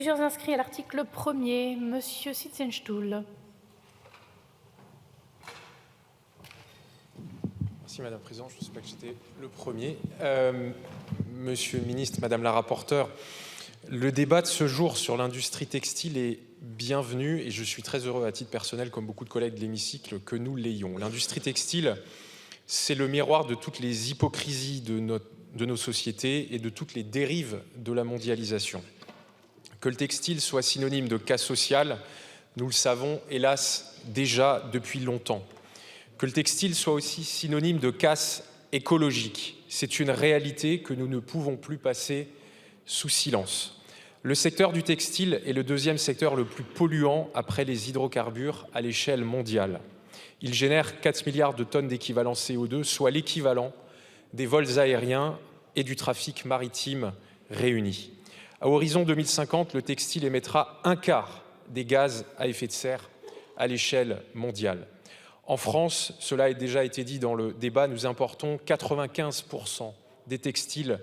Plusieurs inscrits à l'article 1er. Monsieur Sitzenstuhl. Merci Madame la Présidente, je ne sais pas que j'étais le premier. Monsieur le Ministre, Madame la Rapporteure, le débat de ce jour sur l'industrie textile est bienvenu et je suis très heureux à titre personnel, comme beaucoup de collègues de l'hémicycle, que nous l'ayons. L'industrie textile, c'est le miroir de toutes les hypocrisies de nos sociétés et de toutes les dérives de la mondialisation. Que le textile soit synonyme de casse sociale, nous le savons hélas déjà depuis longtemps. Que le textile soit aussi synonyme de casse écologique, c'est une réalité que nous ne pouvons plus passer sous silence. Le secteur du textile est le deuxième secteur le plus polluant après les hydrocarbures à l'échelle mondiale. Il génère 4 milliards de tonnes d'équivalent CO2, soit l'équivalent des vols aériens et du trafic maritime réunis. À horizon 2050, le textile émettra un quart des gaz à effet de serre à l'échelle mondiale. En France, cela a déjà été dit dans le débat, nous importons 95% des textiles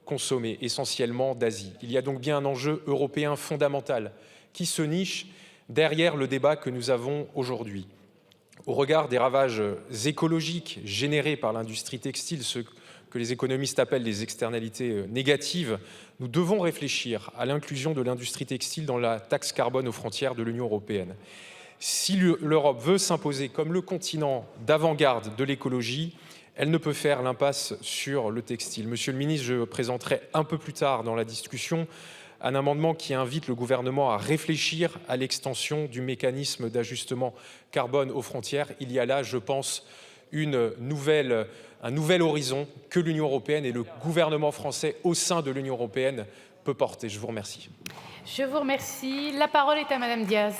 consommés, essentiellement d'Asie. Il y a donc bien un enjeu européen fondamental qui se niche derrière le débat que nous avons aujourd'hui. Au regard des ravages écologiques générés par l'industrie textile, ce que les économistes appellent les externalités négatives, nous devons réfléchir à l'inclusion de l'industrie textile dans la taxe carbone aux frontières de l'Union européenne. Si l'Europe veut s'imposer comme le continent d'avant-garde de l'écologie, elle ne peut faire l'impasse sur le textile. Monsieur le ministre, je présenterai un peu plus tard dans la discussion un amendement qui invite le gouvernement à réfléchir à l'extension du mécanisme d'ajustement carbone aux frontières. Il y a là, je pense, un nouvel horizon que l'Union européenne et le gouvernement français au sein de l'Union européenne peut porter. Je vous remercie. Je vous remercie. La parole est à Madame Diaz.